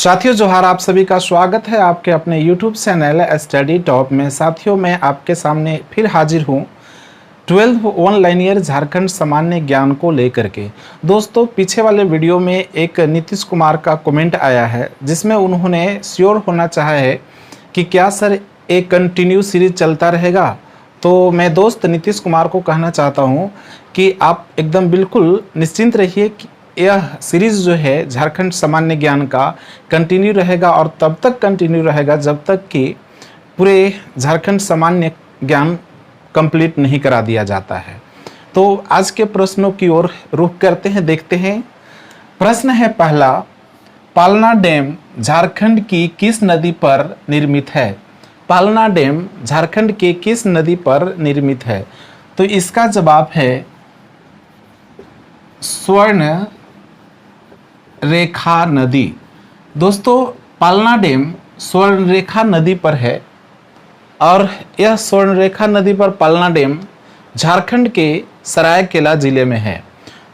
साथियों जोहार, आप सभी का स्वागत है आपके अपने YouTube चैनल स्टडी टॉप में। साथियों मैं आपके सामने फिर हाजिर हूँ 12 ऑनलाइन ईयर झारखंड सामान्य ज्ञान को लेकर के। दोस्तों पीछे वाले वीडियो में एक नीतीश कुमार का कमेंट आया है जिसमें उन्होंने श्योर होना चाहा है कि क्या सर एक कंटिन्यू सीरीज चलता रहेगा। तो मैं दोस्त नीतीश कुमार को कहना चाहता हूँ कि आप एकदम बिल्कुल निश्चिंत रहिए कि यह सीरीज़ जो है झारखंड सामान्य ज्ञान का कंटिन्यू रहेगा और तब तक कंटिन्यू रहेगा जब तक कि पूरे झारखंड सामान्य ज्ञान कंप्लीट नहीं करा दिया जाता है। तो आज के प्रश्नों की ओर रुख करते हैं, देखते हैं। प्रश्न है पहला, पालना डैम झारखंड की किस नदी पर निर्मित है? पालना डैम झारखंड के किस नदी पर निर्मित है? तो इसका जवाब है स्वर्ण रेखा नदी। दोस्तों पालना डैम स्वर्ण रेखा नदी पर है और यह स्वर्ण रेखा नदी पर पालना डैम झारखंड के सरायकेला जिले में है।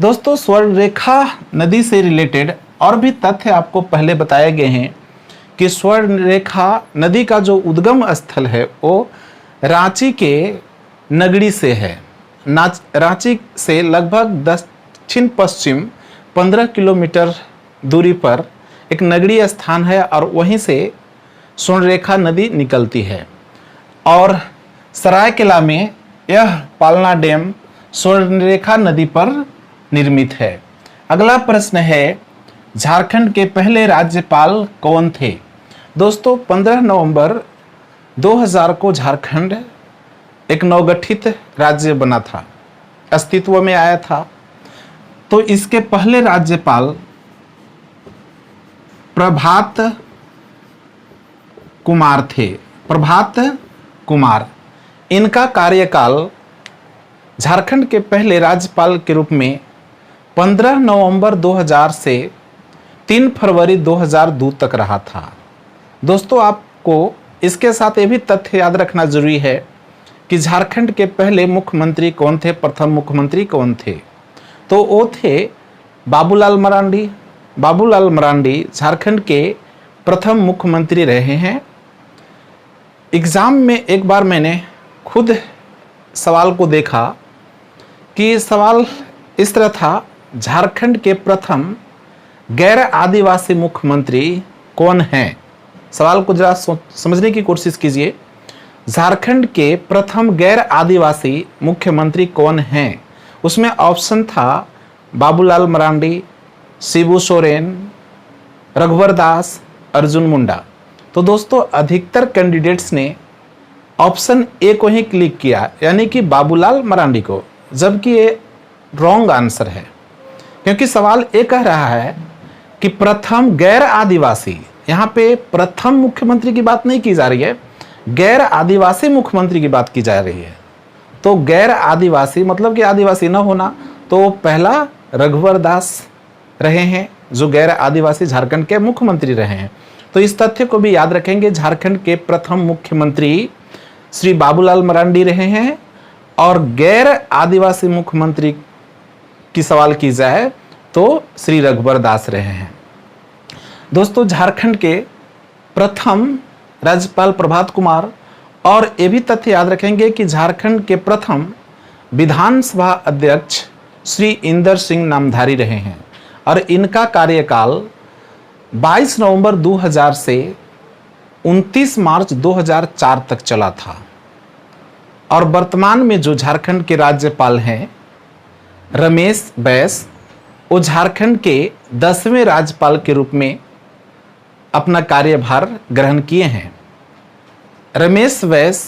दोस्तों स्वर्ण रेखा नदी से रिलेटेड और भी तथ्य आपको पहले बताए गए हैं कि स्वर्ण रेखा नदी का जो उद्गम स्थल है वो रांची के नगड़ी से है। रांची से लगभग दक्षिण पश्चिम 15 किलोमीटर दूरी पर एक नगरीय स्थान है और वहीं से स्वर्णरेखा नदी निकलती है और सरायकेला में यह पालना डैम स्वर्णरेखा नदी पर निर्मित है। अगला प्रश्न है, झारखंड के पहले राज्यपाल कौन थे? दोस्तों 15 नवंबर 2000 को झारखंड एक नवगठित राज्य बना था, अस्तित्व में आया था। तो इसके पहले राज्यपाल प्रभात कुमार थे। प्रभात कुमार, इनका कार्यकाल झारखंड के पहले राज्यपाल के रूप में 15 नवंबर 2000 से 3 फरवरी 2002 तक रहा था। दोस्तों आपको इसके साथ ये भी तथ्य याद रखना जरूरी है कि झारखंड के पहले मुख्यमंत्री कौन थे, प्रथम मुख्यमंत्री कौन थे? तो वो थे बाबूलाल मरांडी। बाबूलाल मरांडी झारखंड के प्रथम मुख्यमंत्री रहे हैं। एग्ज़ाम में एक बार मैंने खुद सवाल को देखा कि सवाल इस तरह था, झारखंड के प्रथम गैर आदिवासी मुख्यमंत्री कौन हैं? सवाल को जरा समझने की कोशिश कीजिए। झारखंड के प्रथम गैर आदिवासी मुख्यमंत्री कौन हैं? उसमें ऑप्शन था बाबूलाल मरांडी, शिबू सोरेन, रघुवर दास, अर्जुन मुंडा। तो दोस्तों अधिकतर कैंडिडेट्स ने ऑप्शन ए को ही क्लिक किया, यानी कि बाबूलाल मरांडी को, जबकि ये रॉन्ग आंसर है क्योंकि सवाल ये कह रहा है कि प्रथम गैर आदिवासी। यहाँ पे प्रथम मुख्यमंत्री की बात नहीं की जा रही है, गैर आदिवासी मुख्यमंत्री की बात की जा रही है। तो गैर आदिवासी मतलब कि आदिवासी न होना, तो पहला रघुवर दास रहे हैं जो गैर आदिवासी झारखंड के मुख्यमंत्री रहे हैं। तो इस तथ्य को भी याद रखेंगे, झारखंड के प्रथम मुख्यमंत्री श्री बाबूलाल मरांडी रहे हैं और गैर आदिवासी मुख्यमंत्री की सवाल की जाए तो श्री रघुवर दास रहे हैं। दोस्तों झारखंड के प्रथम राज्यपाल प्रभात कुमार, और ये भी तथ्य याद रखेंगे कि झारखंड के प्रथम विधानसभा अध्यक्ष श्री इंदर सिंह नामधारी रहे हैं और इनका कार्यकाल 22 नवंबर 2000 से 29 मार्च 2004 तक चला था। और वर्तमान में जो झारखंड के राज्यपाल हैं रमेश बैस, वो झारखंड के 10वें राज्यपाल के रूप में अपना कार्यभार ग्रहण किए हैं। रमेश बैस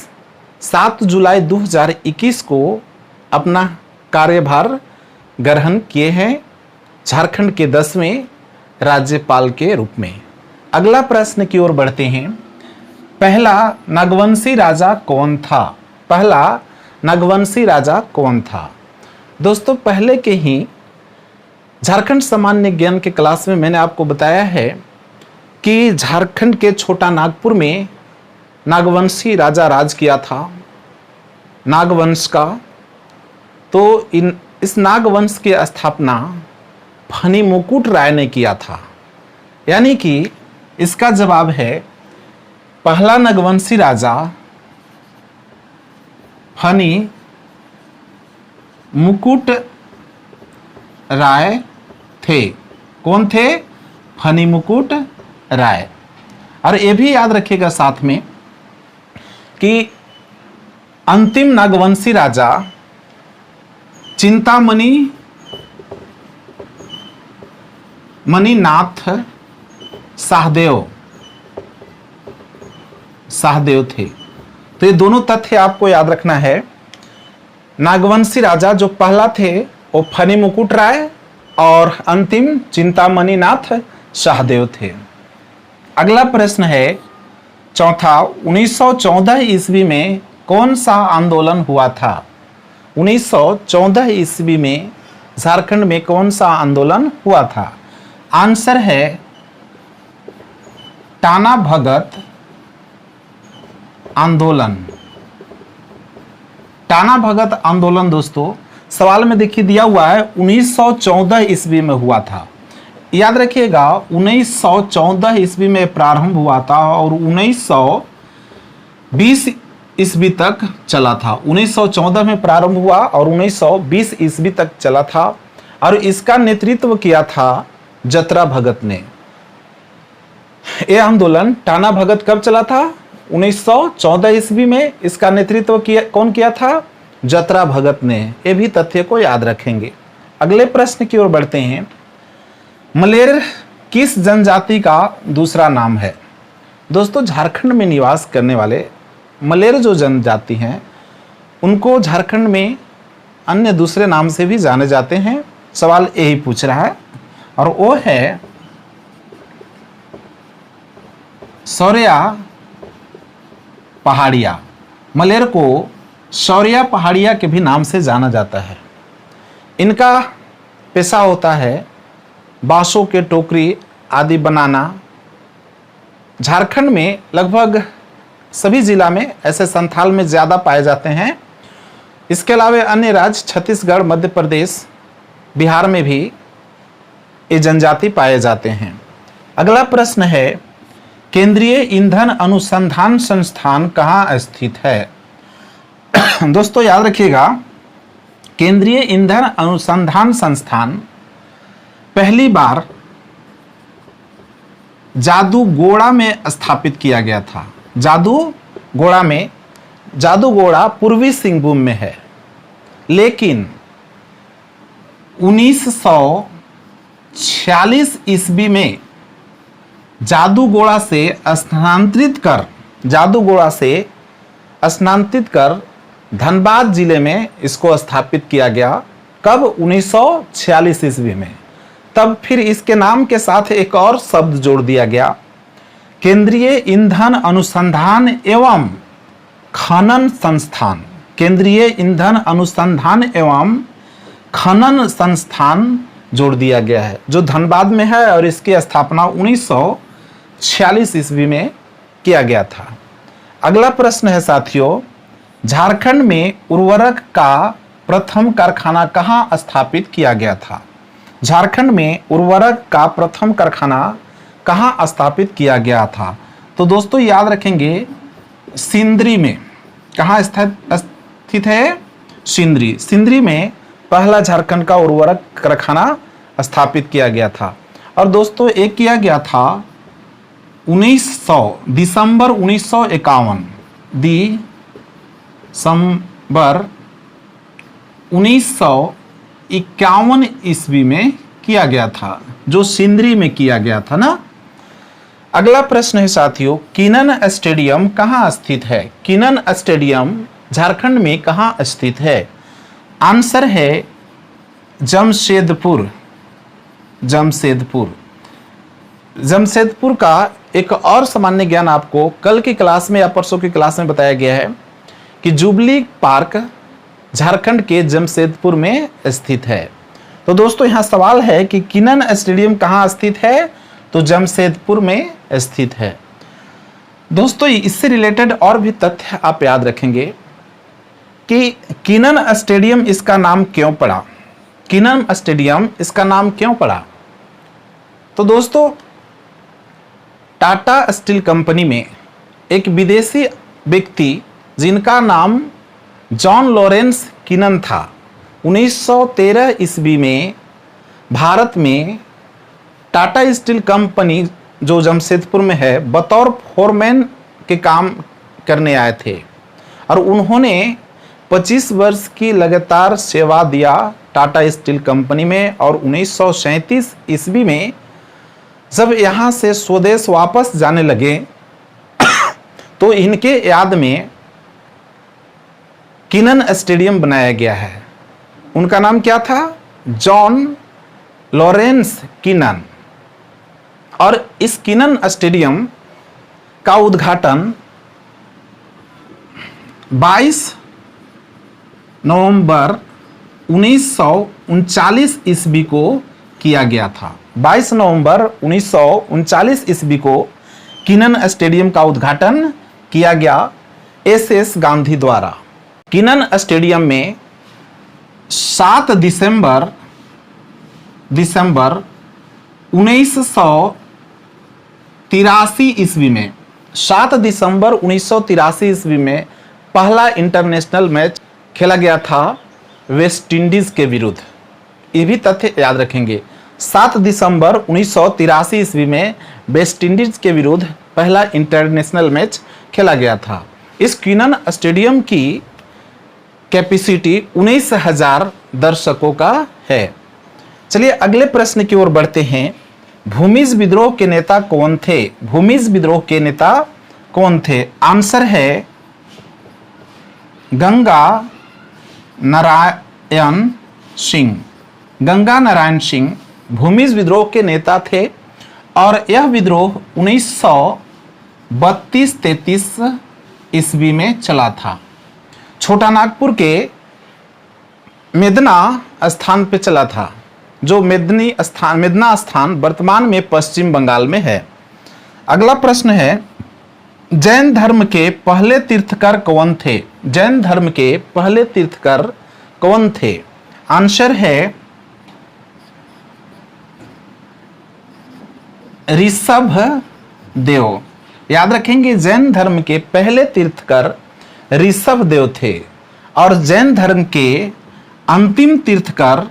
7 जुलाई 2021 को अपना कार्यभार ग्रहण किए हैं झारखंड के 10वें राज्यपाल के रूप में। अगला प्रश्न की ओर बढ़ते हैं। पहला नागवंशी राजा कौन था? पहला नागवंशी राजा कौन था? दोस्तों पहले के ही झारखंड सामान्य ज्ञान के क्लास में मैंने आपको बताया है कि झारखंड के छोटा नागपुर में नागवंशी राजा राज किया था, नागवंश का। तो इस नागवंश की स्थापना फनी मुकुट राय ने किया था। यानी कि इसका जवाब है पहला नागवंशी राजा फनी मुकुट राय थे। कौन थे? फनी मुकुट राय। और ये भी याद रखिएगा साथ में कि अंतिम नागवंशी राजा चिंतामणि मणिनाथ शाहदेव थे। तो ये दोनों तथ्य आपको याद रखना है। नागवंशी राजा जो पहला थे वो फनी मुकुट राय और अंतिम चिंतामणिनाथ शाहदेव थे। अगला प्रश्न है चौथा, 1914 ईस्वी में कौन सा आंदोलन हुआ था? 1914 ईस्वी में झारखंड में कौन सा आंदोलन हुआ था? आंसर है टाना भगत आंदोलन। टाना भगत आंदोलन दोस्तों सवाल में देखिए दिया हुआ है 1914 ईस्वी में हुआ था। याद रखिएगा 1914 ईस्वी में प्रारंभ हुआ था और 1920 ईस्वी तक चला था। 1914 में प्रारंभ हुआ और 1920 ईस्वी तक चला था और इसका नेतृत्व किया था जतरा भगत ने। यह आंदोलन टाना भगत कब चला था? 1914 ईस्वी में। इसका नेतृत्व कौन किया था? जतरा भगत ने। ये भी तथ्य को याद रखेंगे। अगले प्रश्न की ओर बढ़ते हैं। मलेर किस जनजाति का दूसरा नाम है? दोस्तों झारखंड में निवास करने वाले मलेर जो जनजाति हैं उनको झारखंड में अन्य दूसरे नाम से भी जाने जाते हैं। सवाल यही पूछ रहा है और वो है शौर्या पहाड़िया। मलेर को शौर्या पहाड़िया के भी नाम से जाना जाता है। इनका पेशा होता है बांसों के टोकरी आदि बनाना। झारखंड में लगभग सभी जिला में ऐसे संथाल में ज़्यादा पाए जाते हैं। इसके अलावा अन्य राज्य छत्तीसगढ़, मध्य प्रदेश, बिहार में भी ये जनजाति पाए जाते हैं। अगला प्रश्न है केंद्रीय ईंधन अनुसंधान संस्थान कहाँ स्थित है? दोस्तों याद रखिएगा केंद्रीय ईंधन अनुसंधान संस्थान पहली बार जादूगोड़ा में स्थापित किया गया था। जादूगोड़ा पूर्वी सिंहभूम में है, लेकिन 1946 ईस्वी में जादूगोड़ा से स्थानांतरित कर धनबाद जिले में इसको स्थापित किया गया। कब? 1946 ईस्वी में। तब फिर इसके नाम के साथ एक और शब्द जोड़ दिया गया, केंद्रीय ईंधन अनुसंधान एवं खनन संस्थान। केंद्रीय ईंधन अनुसंधान एवं खनन संस्थान जोड़ दिया गया है, जो धनबाद में है और इसकी स्थापना 1946 ईस्वी में किया गया था। अगला प्रश्न है साथियों, झारखंड में उर्वरक का प्रथम कारखाना कहाँ स्थापित किया गया था? झारखंड में उर्वरक का प्रथम कारखाना कहाँ स्थापित किया गया था? तो दोस्तों याद रखेंगे सिंदरी में। कहाँ स्थित है? सिंदरी में पहला झारखंड का उर्वरक कारखाना स्थापित किया गया था। और दोस्तों एक किया गया था 1900 दिसंबर 1951 दिसंबर 1951 ईस्वी में किया गया था, जो सिंदरी में किया गया था ना। अगला प्रश्न है साथियों, किनन स्टेडियम कहाँ स्थित है? किनन स्टेडियम झारखंड में कहाँ स्थित है? आंसर है जमशेदपुर। जमशेदपुर का एक और सामान्य ज्ञान आपको कल की क्लास में या परसों की क्लास में बताया गया है कि जुबली पार्क झारखंड के जमशेदपुर में स्थित है। तो दोस्तों यहाँ सवाल है कि किनन स्टेडियम कहाँ स्थित है? तो जमशेदपुर में स्थित है। दोस्तों इससे रिलेटेड और भी तथ्य आप याद रखेंगे कि किनन स्टेडियम इसका नाम क्यों पड़ा? किनन स्टेडियम इसका नाम क्यों पड़ा? तो दोस्तों टाटा स्टील कंपनी में एक विदेशी व्यक्ति जिनका नाम जॉन लॉरेंस किनन था, 1913 ईस्वी में भारत में टाटा स्टील कंपनी जो जमशेदपुर में है बतौर फोरमैन के काम करने आए थे और उन्होंने 25 वर्ष की लगातार सेवा दिया टाटा स्टील कंपनी में। और 1937 ईस्वी में जब यहाँ से स्वदेश वापस जाने लगे तो इनके याद में किनन स्टेडियम बनाया गया है। उनका नाम क्या था? John Lawrence किनन। और इस किनन स्टेडियम का उद्घाटन 22 नवंबर 1939 ईस्वी को किया गया था। 22 नवंबर 1939 ईस्वी को किनन स्टेडियम का उद्घाटन किया गया एस गांधी द्वारा। किनन स्टेडियम में 7 दिसंबर 1983 ईस्वी में 7 दिसंबर 1983 ईस्वी में पहला इंटरनेशनल मैच खेला गया था वेस्ट इंडीज के विरुद्ध। ये भी तथ्य याद रखेंगे, 7 दिसंबर 1983 ईस्वी में वेस्ट इंडीज के विरुद्ध पहला इंटरनेशनल मैच खेला गया था। इस किनन स्टेडियम की कैपेसिटी 19,000 दर्शकों का है। चलिए अगले प्रश्न की ओर बढ़ते हैं। भूमिज विद्रोह के नेता कौन थे? भूमिज विद्रोह के नेता कौन थे? आंसर है गंगा नारायण सिंह। गंगा नारायण सिंह भूमिज विद्रोह के नेता थे और यह विद्रोह 1932-33 ईस्वी में चला था। छोटा नागपुर के मेदना स्थान पे चला था, जो मेदना स्थान वर्तमान में पश्चिम बंगाल में है। अगला प्रश्न है, जैन धर्म के पहले तीर्थकर कौन थे? जैन धर्म के पहले तीर्थकर कौन थे? आंसर है ऋषभ देव। याद रखेंगे, जैन धर्म के पहले तीर्थकर ऋषभ देव थे और जैन धर्म के अंतिम तीर्थकर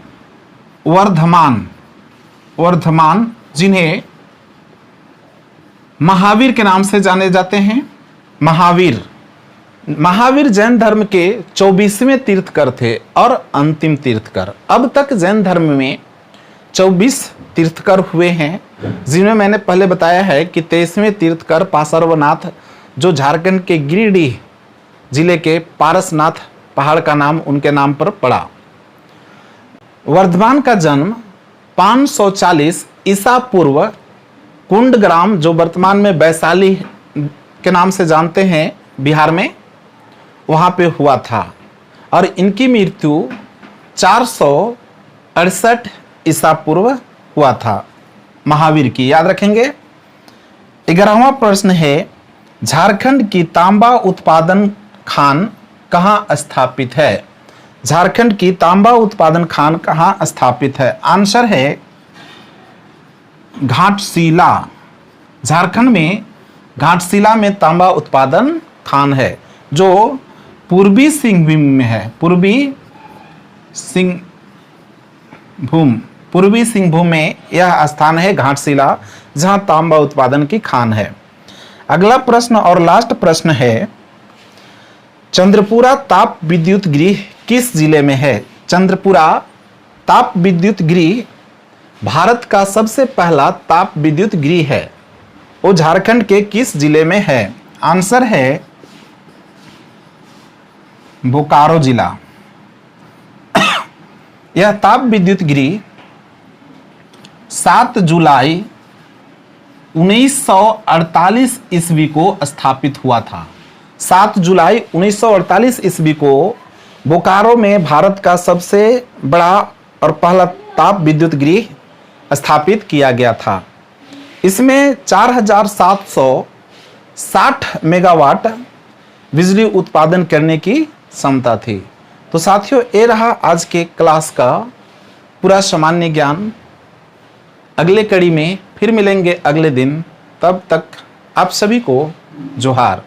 वर्धमान जिन्हें महावीर के नाम से जाने जाते हैं। महावीर जैन धर्म के 24वें तीर्थकर थे और अंतिम तीर्थकर। अब तक जैन धर्म में 24 तीर्थकर हुए हैं, जिनमें मैंने पहले बताया है कि 23वें तीर्थकर पार्श्वनाथ, जो झारखंड के गिरिडीह जिले के पारसनाथ पहाड़ का नाम उनके नाम पर पड़ा। वर्धमान का जन्म 540 ईसा पूर्व कुंडग्राम, जो वर्तमान में वैशाली के नाम से जानते हैं बिहार में, वहाँ पे हुआ था और इनकी मृत्यु 468 ईसा पूर्व हुआ था महावीर की। याद रखेंगे। 11वां प्रश्न है, झारखंड की तांबा उत्पादन खान कहाँ स्थापित है? झारखंड की तांबा उत्पादन खान कहाँ स्थापित है? आंसर है घाटशिला। झारखंड में घाटशिला में तांबा उत्पादन खान है, जो पूर्वी सिंहभूम में है। पूर्वी सिंहभूम में यह स्थान है घाटशिला, जहां तांबा उत्पादन की खान है। अगला प्रश्न और लास्ट प्रश्न है, चंद्रपुरा ताप विद्युत गृह किस जिले में है? चंद्रपुरा ताप विद्युत गृह भारत का सबसे पहला ताप विद्युत गृह है। वो झारखंड के किस जिले में है? आंसर है बोकारो जिला। यह ताप विद्युत गृह 7 जुलाई 1948 ईस्वी को स्थापित हुआ था। 7 जुलाई 1948 ईस्वी को बोकारो में भारत का सबसे बड़ा और पहला ताप विद्युत गृह स्थापित किया गया था। इसमें 4760 मेगावाट बिजली उत्पादन करने की क्षमता थी। तो साथियों, ये रहा आज के क्लास का पूरा सामान्य ज्ञान। अगले कड़ी में फिर मिलेंगे अगले दिन। तब तक आप सभी को जोहार।